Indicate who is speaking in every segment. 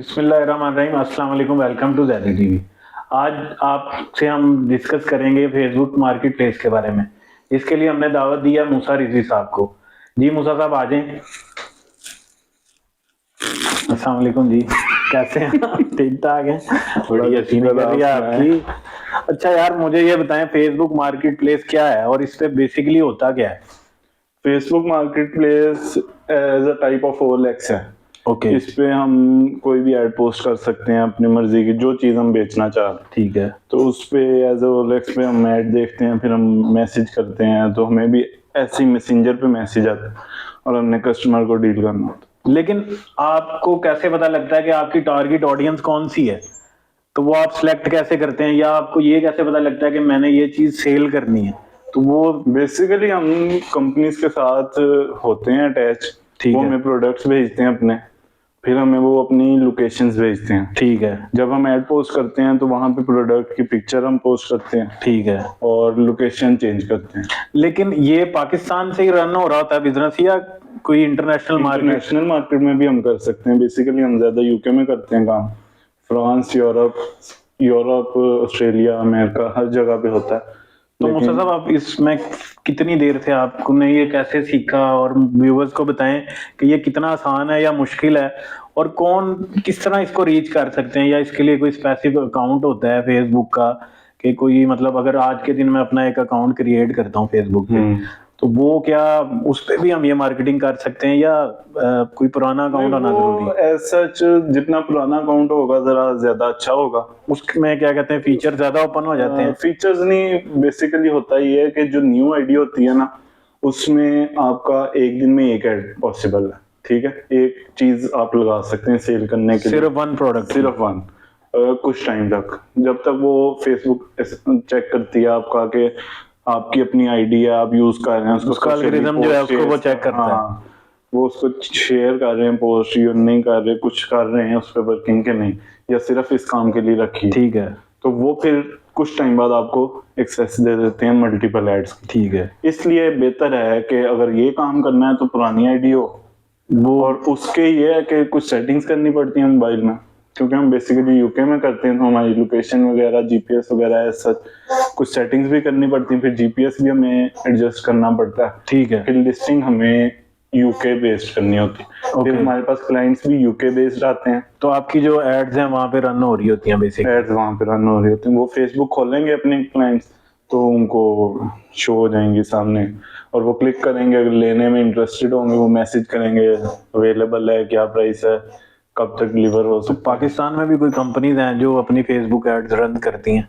Speaker 1: बिस्मिल्लाहिर्रहमानिर्रहीम, अस्सलाम वालेकुम, वेलकम टू ज़ैदी टीवी। आज आपसे हम डिस्कस करेंगे फेसबुक मार्केट प्लेस के बारे में। इसके लिए हमने दावत दिया मूसा रिजवी साहब को। जी मूसा साहब आ जाएं। अस्सलाम वालेकुम जी, कैसे हैं आप? ठीक ठाक हैं? बड़ी हसीन कर रही है आपकी। अच्छा यार, मुझे ये बताएं फेसबुक मार्केट प्लेस क्या है और इस पे बेसिकली होता क्या है?
Speaker 2: Facebook market place as a type of OLX है।
Speaker 1: ओके,
Speaker 2: इस पे हम कोई भी ऐड पोस्ट कर सकते हैं अपनी मर्जी की, जो चीज हम बेचना चाह रहे हैं।
Speaker 1: ठीक है।
Speaker 2: तो उस पे एज अ OLX पे हम ऐड देखते हैं, फिर हम मैसेज करते हैं, तो हमें भी ऐसे मैसेंजर पे मैसेज आता है और हमने कस्टमर को डील करना होता है।
Speaker 1: लेकिन आपको कैसे पता लगता है कि आपकी टारगेट ऑडियंस कौन सी है? तो वो आप सिलेक्ट कैसे करते हैं, या आपको ये कैसे पता लगता है कि मैंने ये चीज सेल करनी है? तो वो
Speaker 2: बेसिकली हम कंपनीज के साथ होते हैं अटैच।
Speaker 1: ठीक
Speaker 2: वो
Speaker 1: है।
Speaker 2: हमें प्रोडक्ट्स भेजते हैं अपने, फिर हमें वो अपनी लोकेशंस भेजते हैं।
Speaker 1: ठीक है।
Speaker 2: जब हम ऐड पोस्ट करते हैं तो वहां पे प्रोडक्ट की पिक्चर हम पोस्ट करते हैं
Speaker 1: ठीक है।
Speaker 2: और लोकेशन चेंज करते हैं।
Speaker 1: लेकिन ये पाकिस्तान से ही रन हो रहा होता है बिजनेस, या कोई इंटरनेशनल मार्केट?
Speaker 2: इंटरनेशनल मार्केट में भी हम कर सकते हैं। बेसिकली हम ज्यादा यूके में करते हैं काम। फ्रांस, यूरोप, ऑस्ट्रेलिया, अमेरिका, हर जगह पे होता है।
Speaker 1: तो मूसा साहब, आप इसमें कितनी देर से आपने ये कैसे सीखा, और व्यूवर्स को बताएं कि ये कितना आसान है या मुश्किल है, और कौन किस तरह इसको रीच कर सकते हैं, या इसके लिए कोई स्पेसिफिक अकाउंट होता है फेसबुक का? कि कोई मतलब अगर आज के दिन मैं अपना एक अकाउंट क्रिएट करता हूँ फेसबुक पे, तो वो क्या उस पे भी हम ये मार्केटिंग कर सकते हैं, या कोई पुराना अकाउंट होना जरूरी है?
Speaker 2: एज सच जितना पुराना अकाउंट होगा जरा ज्यादा अच्छा होगा।
Speaker 1: उसमें क्या कहते हैं, फीचर ज्यादा ओपन हो जाते हैं?
Speaker 2: फीचर्स नहीं, बेसिकली होता ही है कि जो न्यू आईडी होती है ना, उसमें आपका एक दिन में एक ऐड पॉसिबल है। ठीक है, एक चीज आप लगा सकते हैं सेल करने के लिए,
Speaker 1: सिर्फ वन प्रोडक्ट?
Speaker 2: सिर्फ वन। कुछ टाइम तक, जब तक वो फेसबुक चेक करती है आपका कि आपकी अपनी आईडी है, आप यूज कर रहे हैं
Speaker 1: उसका एल्गोरिथम जो है उसको वो चेक करता है।
Speaker 2: हाँ, वो उसको शेयर कर रहे हैं पोस्ट या नहीं कर रहे, कुछ कर रहे हैं उस पर वर्किंग के नहीं, या सिर्फ इस काम के लिए रखी है।
Speaker 1: ठीक है।
Speaker 2: तो वो फिर कुछ टाइम बाद आपको एक्सेस दे देते हैं मल्टीपल एड्स की।
Speaker 1: ठीक है।
Speaker 2: इसलिए बेहतर है कि अगर ये काम करना है तो पुरानी आईडी हो वो, और उसके ये है कि कुछ सेटिंग्स करनी पड़ती है मोबाइल में, क्योंकि हम बेसिकली यूके में करते हैं तो हमारी लोकेशन वगैरह, जीपीएस वगैरह ऐसा कुछ सेटिंग्स भी करनी पड़ती है। फिर जीपीएस भी हमें एडजस्ट करना पड़ता है।
Speaker 1: ठीक है।
Speaker 2: फिर लिस्टिंग हमें यूके बेस्ड करनी होती है। फिर हमारे पास क्लाइंट्स भी यूके बेस्ड आते हैं।
Speaker 1: तो आपकी जो एड्स हैं वहां पे रन हो रही होती हैं बेसिक?
Speaker 2: एड्स वहां पे रन हो रही होती हैं, वो फेसबुक खोलेंगे अपने क्लाइंट्स तो उनको शो हो जाएंगी सामने, और वो क्लिक करेंगे, अगर लेने में इंटरेस्टेड होंगे वो मैसेज करेंगे अवेलेबल है, क्या प्राइस है, कब तक डिलीवर हो सकता है।
Speaker 1: पाकिस्तान में भी कोई कंपनीज हैं जो अपनी फेसबुक एड्स रन करती हैं,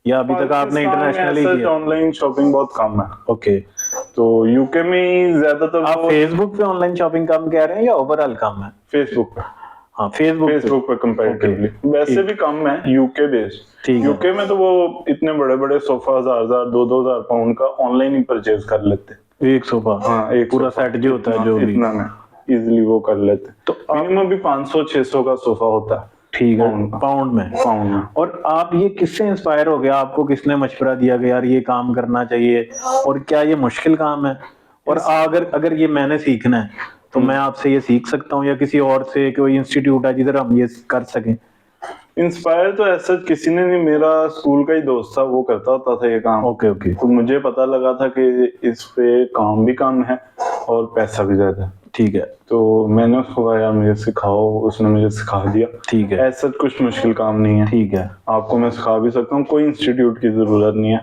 Speaker 1: या अभी तक आपने इंटरनेशनली किया?
Speaker 2: ऑनलाइन शॉपिंग बहुत कम है।
Speaker 1: ओके।
Speaker 2: तो यूके में ही ज्यादातर
Speaker 1: आप फेसबुक पे ऑनलाइन शॉपिंग कम कह रहे हैं या ओवरऑल कम है?
Speaker 2: फेसबुक पे।
Speaker 1: हाँ, फेसबुक
Speaker 2: पे कंपैरेटिवली वैसे भी कम है यूके बेस्ड।
Speaker 1: ठीक है।
Speaker 2: यूके में तो वो इतने बड़े बड़े सोफा 1000 2000 पाउंड का ऑनलाइन ही परचेज कर लेते हैं।
Speaker 1: एक सोफा?
Speaker 2: हाँ, एक
Speaker 1: पूरा सेट जो होता है जो भी
Speaker 2: इतना में इजिली वो कर लेते हैं। तो मिनिमम भी 500-600 का सोफा होता है।
Speaker 1: ठीक है, पाउंड में? और आप ये किससे इंस्पायर हो गया? आपको किसने मशवरा दिया कि यार ये काम करना चाहिए, और क्या ये मुश्किल काम है? और अगर ये मैंने सीखना है तो मैं आपसे ये सीख सकता हूँ, या किसी और से कोई इंस्टीट्यूट है जिधर हम ये कर सकें?
Speaker 2: इंस्पायर तो ऐसा किसी ने नहीं, मेरा स्कूल का ही दोस्त था, वो करता होता था ये काम।
Speaker 1: Okay okay.
Speaker 2: तो मुझे पता लगा था कि इस पे काम भी कम है और पैसा भी ज्यादा है।
Speaker 1: ठीक है।
Speaker 2: तो मैंने उसको कहा यार मुझे सिखाओ, उसने मुझे सिखा दिया।
Speaker 1: ठीक है।
Speaker 2: ऐसा कुछ मुश्किल काम नहीं है।
Speaker 1: ठीक है।
Speaker 2: आपको मैं सिखा भी सकता हूँ, कोई इंस्टीट्यूट की जरूरत नहीं है।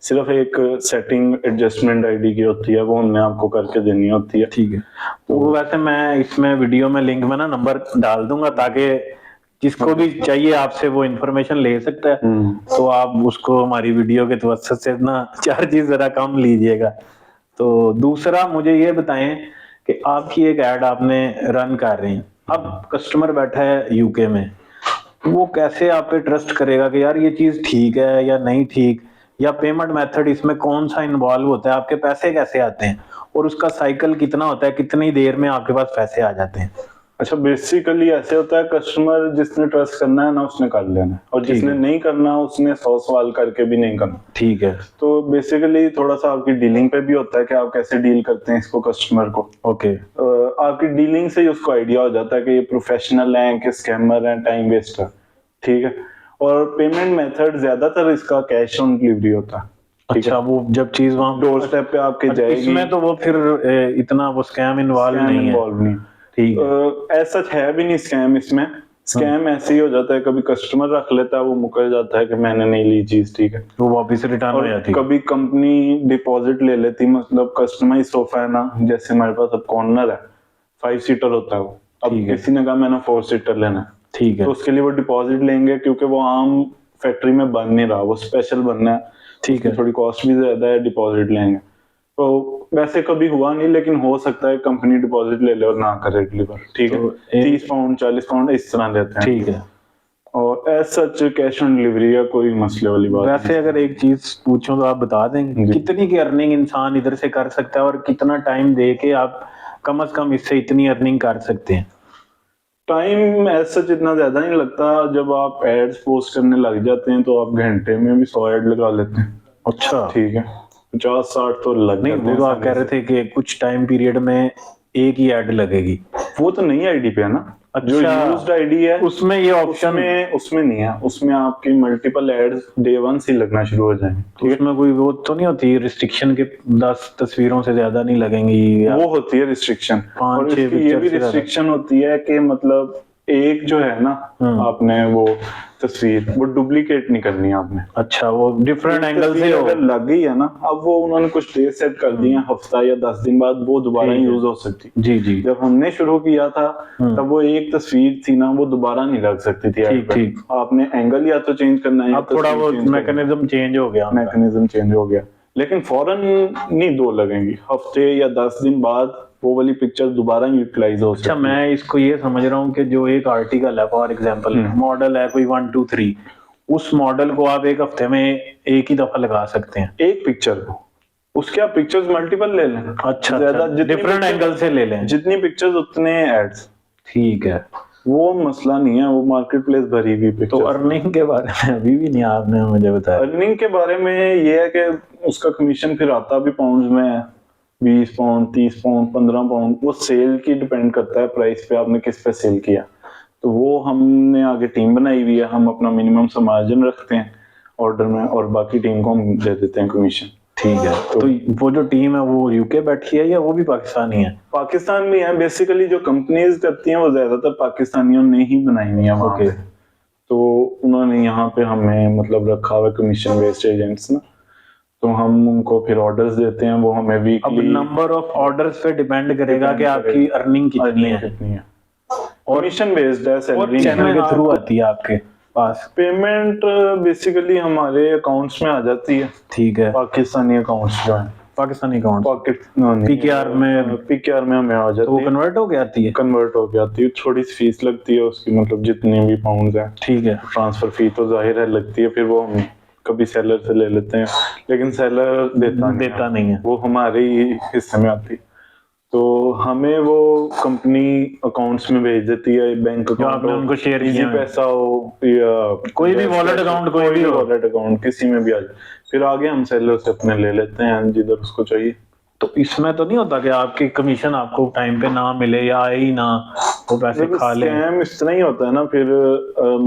Speaker 2: सिर्फ एक सेटिंग एडजस्टमेंट आईडी की होती है, वो हमने आपको करके देनी होती है।
Speaker 1: ठीक है। तो वैसे मैं इसमें वीडियो में लिंक में ना नंबर डाल दूंगा, ताकि जिसको भी चाहिए आपसे वो इन्फॉर्मेशन ले सकता है। तो आप उसको हमारी वीडियो के तवज्जुह से ना चार्जेस जरा कम लीजिएगा। तो दूसरा मुझे ये बताएं कि आपकी एक ऐड आपने रन कर रही हैं, अब कस्टमर बैठा है यूके में, वो कैसे आप पे ट्रस्ट करेगा कि यार ये चीज ठीक है या नहीं ठीक, या पेमेंट मेथड इसमें कौन सा इन्वॉल्व होता है, आपके पैसे कैसे आते हैं, और उसका साइकिल कितना होता है, कितनी देर में आपके पास पैसे आ जाते हैं?
Speaker 2: अच्छा, बेसिकली ऐसे होता है, कस्टमर जिसने ट्रस्ट करना है ना उसने कर लेना है, और जिसने नहीं करना उसने 100 सवाल करके भी नहीं करना।
Speaker 1: ठीक है।
Speaker 2: तो बेसिकली थोड़ा सा आपकी डीलिंग पे भी होता है कि आप कैसे डील करते हैं इसको, कस्टमर को।
Speaker 1: ओके।
Speaker 2: आपकी डीलिंग से ही उसको आइडिया हो जाता है कि ये प्रोफेशनल है कि स्कैमर है, टाइम वेस्ट है। ठीक है। और पेमेंट मेथड ज्यादातर इसका कैश ऑन डिलीवरी होता है।
Speaker 1: अच्छा, वो जब चीज वहां
Speaker 2: डोर स्टेप पे आपके जाएगी।
Speaker 1: इसमें तो वो फिर इतना वो स्कैम इन्वॉल्व नहीं है।
Speaker 2: इन्वॉल्व नहीं।
Speaker 1: ठीक है।
Speaker 2: ऐसा है भी नहीं स्कैम इसमें। स्कैम ऐसे ही हो जाता है, कभी कस्टमर रख लेता है, वो मुकर जाता है कि मैंने नहीं ली चीज, ठीक है,
Speaker 1: वो वापस रिटर्न हो
Speaker 2: और
Speaker 1: जाती है।
Speaker 2: कभी कंपनी डिपॉजिट ले लेती, मतलब कस्टमाइज सोफा है ना, जैसे हमारे पास अब कॉर्नर है, 5 सीटर होता है वो, अब
Speaker 1: ठीक है।
Speaker 2: किसी ने कहा मैंने 4 सीटर लेना है,
Speaker 1: ठीक है।
Speaker 2: तो उसके लिए वो डिपॉजिट लेंगे, क्योंकि वो आम फैक्ट्री में बन नहीं रहा, वो स्पेशल बनना है।
Speaker 1: ठीक है।
Speaker 2: थोड़ी कॉस्ट भी ज्यादा है, डिपॉजिट लेंगे। तो वैसे कभी हुआ नहीं, लेकिन हो सकता है कंपनी डिपॉजिट ले ले और ना करे डिलीवर, ठीक है।
Speaker 1: तो
Speaker 2: 30 पाउंड 40 पाउंड इस तरह लेते हैं।
Speaker 1: ठीक है।
Speaker 2: और as such cash on delivery का कोई मसले वाली बात
Speaker 1: वैसे अगर एक चीज पूछूं तो आप बता देंगे
Speaker 2: जी।
Speaker 1: कितनी की अर्निंग इंसान इधर से कर सकता है, और कितना टाइम दे के आप कम से कम इससे इतनी अर्निंग कर सकते हैं?
Speaker 2: टाइम एज सच इतना ज्यादा नहीं लगता। जब आप एड्स पोस्ट करने लग जाते हैं तो आप घंटे में भी 100 ऐड लगा लेते हैं।
Speaker 1: अच्छा।
Speaker 2: ठीक है, 50-60 तो लग
Speaker 1: नहीं,
Speaker 2: जाते
Speaker 1: वो
Speaker 2: हैं
Speaker 1: तो आप कह
Speaker 2: आसानी
Speaker 1: रहे
Speaker 2: से।
Speaker 1: थे कि कुछ टाइम पीरियड में एक ही ऐड लगेगी।
Speaker 2: वो तो नई आईडी पे है ना। जो
Speaker 1: अच्छा,
Speaker 2: यूज्ड आईडी है
Speaker 1: उसमें ये ऑप्शन
Speaker 2: उसमें नहीं है। उसमें आपकी मल्टीपल एड्स डे 1 से लगना शुरू हो जाएंगे। ठीक है,
Speaker 1: उसमें कोई वो तो नहीं होती रिस्ट्रिक्शन के 10 तस्वीरों से ज्यादा नहीं लगेंगी या
Speaker 2: वो होती है रिस्ट्रिक्शन।
Speaker 1: 5-6
Speaker 2: और इसकी ये भी
Speaker 1: पिक्चर से ज्यादा?
Speaker 2: रिस्ट्रिक्शन होती है कि मतलब एक जो है ना, आपने वो तस्वीर वो डुप्लीकेट नहीं करनी है आपने।
Speaker 1: अच्छा, वो डिफरेंट
Speaker 2: एक
Speaker 1: एंगल से
Speaker 2: तस्वीर
Speaker 1: हो।
Speaker 2: अगर लग गई है ना, अब वो उन्होंने कुछ डेट सेट कर दी है, हफ्ता या 10 दिन बाद वो दोबारा
Speaker 1: ठीक है।
Speaker 2: यूज हो सकती।
Speaker 1: जी जी।
Speaker 2: जब हमने शुरू किया था तब वो एक तस्वीर थी ना, वो दोबारा नहीं लग सकती थी।
Speaker 1: ठीक ठीक।
Speaker 2: आपने एंगल या तो चेंज करना है,
Speaker 1: अब थोड़ा वो मैकेनिज्म चेंज हो गया उनका।
Speaker 2: मैकेनिज्म चेंज हो गया। लेकिन फौरन नहीं दो लगेंगी, हफ्ते या 10 दिन बाद वो वाली पिक्चर दोबारा यूटिलाइज हो सकती
Speaker 1: अच्छा, मैं इसको ये समझ रहा हूँ कि जो एक आर्टिकल है, फॉर एग्जांपल मॉडल है कोई 1 2 3, उस मॉडल को आप एक हफ्ते में एक ही दफा लगा सकते हैं।
Speaker 2: एक पिक्चर को, उसके आप पिक्चर्स मल्टीपल ले लें।
Speaker 1: अच्छा,
Speaker 2: ज्यादा
Speaker 1: डिफरेंट एंगल से ले लें।
Speaker 2: जितनी पिक्चर्स उतने एड्स।
Speaker 1: ठीक है।
Speaker 2: वो मसला नहीं है, वो मार्केट प्लेस भरी हुई
Speaker 1: तो
Speaker 2: पिक्चर।
Speaker 1: अर्निंग के बारे में अभी भी नहीं आपने मुझे बताया।
Speaker 2: अर्निंग के बारे में ये है कि उसका कमीशन फिर आता भी पाउंड में है, 20 पाउंड 30 पाउंड 15 पाउंड, वो सेल की डिपेंड करता है प्राइस पे, आपने किस पे सेल किया। तो वो हमने आगे टीम बनाई हुई है, हम अपना मिनिमम सा मार्जिन रखते हैं ऑर्डर में, और बाकी टीम को हम दे देते हैं कमीशन।
Speaker 1: ठीक है। तो वो जो टीम है वो यूके बैठी है या वो भी पाकिस्तानी है?
Speaker 2: पाकिस्तान में है। बेसिकली जो कंपनीज करती हैं वो ज्यादातर पाकिस्तानियों ने ही बनाई हुई है वहाँ पे। तो उन्होंने यहाँ पे हमें मतलब रखा हुआ कमीशन बेस्ड एजेंट्स ना, तो हम उनको फिर ऑर्डर्स देते हैं, वो हमें
Speaker 1: अब
Speaker 2: वीकली
Speaker 1: नंबर ऑफ ऑर्डर्स पे डिपेंड करेगा कि आपकी अर्निंग कितनी है।
Speaker 2: और कमीशन बेस्ड है,
Speaker 1: और
Speaker 2: सैलरी
Speaker 1: चैनल के थ्रू आती है आपके पास?
Speaker 2: पेमेंट बेसिकली हमारे अकाउंट्स में आ जाती है।
Speaker 1: ठीक है।
Speaker 2: पाकिस्तानी अकाउंट्स जो है,
Speaker 1: पाकिस्तानी अकाउंट
Speaker 2: पीकेआर में हमें आ जाती है।
Speaker 1: तो वो कन्वर्ट हो गया आती है?
Speaker 2: कन्वर्ट हो गया आती है। थोड़ी सी फीस लगती है उसकी, मतलब जितने भी पाउंड है।
Speaker 1: ठीक है।
Speaker 2: ट्रांसफर फी तो जाहिर है लगती है, फिर वो हम कभी सेलर से ले लेते हैं, लेकिन सेलर देता नहीं है, वो हमारे ही हिस्से में आती है। तो हमें वो कंपनी अकाउंट्स में भेज देती है, बैंक
Speaker 1: जो आपने उनको शेयर
Speaker 2: इजी
Speaker 1: किया
Speaker 2: पैसा हो या
Speaker 1: कोई भी वॉलेट अकाउंट, कोई भी
Speaker 2: वॉलेट अकाउंट किसी में भी आ जाए, फिर आगे हम सेलर से अपने ले लेते हैं जिधर उसको चाहिए।
Speaker 1: तो इसमें तो नहीं होता कि आपकी कमीशन आपको टाइम पे ना मिले या आए ही ना, वो पैसे खा ले?
Speaker 2: स्कैम इस तरह ही होता है ना। फिर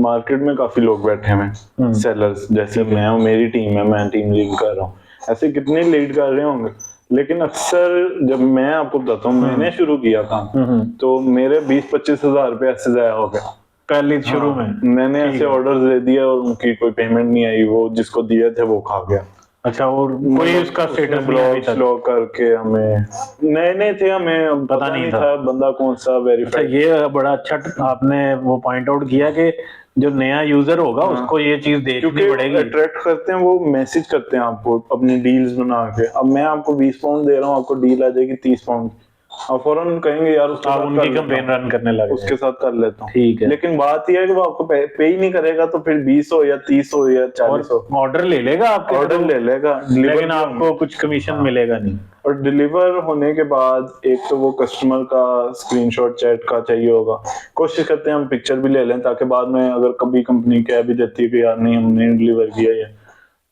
Speaker 2: मार्केट में काफी लोग बैठे हैं सेलर्स, जैसे मैं और मेरी टीम है, मैं टीम लीड कर रहा हूँ, ऐसे कितने लीड कर रहे होंगे। लेकिन अक्सर जब मैं आपको बताता हूँ, मैंने शुरू किया काम तो मेरे 20-25 हजार रुपए ऐसे जाया हो गया
Speaker 1: पहले शुरू में।
Speaker 2: मैंने ऐसे ऑर्डर्स दे दिया और उनकी कोई पेमेंट नहीं आई, वो जिसको दिए थे वो खा गया।
Speaker 1: अच्छा, और कोई उसका स्टेटस
Speaker 2: ब्लॉक करके, हमें नए थे, हमें पता नहीं था बंदा कौन सा वेरीफाइड।
Speaker 1: अच्छा, ये बड़ा अच्छा आपने वो पॉइंट आउट किया कि जो नया यूजर होगा उसको ये चीज देखनी पड़ेगी।
Speaker 2: अट्रैक्ट करते हैं, वो मैसेज करते हैं आपको अपनी डील्स बना के। अब मैं आपको 20 पाउंड दे रहा हूँ, आपको डील आ जाएगी 30 पाउंड, आप फौरन कहेंगे यार उसके साथ
Speaker 1: उनकी कैंपेन रन करने लगे,
Speaker 2: उसके साथ कर लेता हूँ।
Speaker 1: ठीक है।
Speaker 2: लेकिन बात यह है कि वो आपको पे ही नहीं करेगा, तो फिर 20 हो या 30 हो या 40 हो,
Speaker 1: ऑर्डर ले लेगा आपके,
Speaker 2: ऑर्डर ले लेगा,
Speaker 1: लेकिन आपको कुछ कमीशन मिलेगा नहीं।
Speaker 2: और डिलीवर होने के बाद एक तो वो कस्टमर का स्क्रीनशॉट चैट का चाहिए होगा, कोशिश करते हैं हम पिक्चर भी ले लें ताकि बाद में अगर कभी कंपनी कह भी देती है कि यार नहीं हमने डिलीवर किया है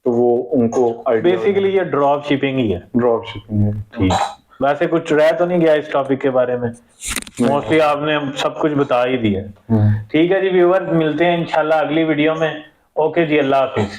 Speaker 2: तो वो उनको आइडिया।
Speaker 1: बेसिकली ये ड्रॉप शिपिंग ही है।
Speaker 2: ड्रॉप शिपिंग है।
Speaker 1: ठीक, वैसे कुछ रह तो नहीं गया इस टॉपिक के बारे में? मोस्टली आपने सब कुछ बता ही दिया। ठीक है जी व्यूअर, मिलते हैं इंशाल्लाह अगली वीडियो में। ओके जी, अल्लाह हाफिज।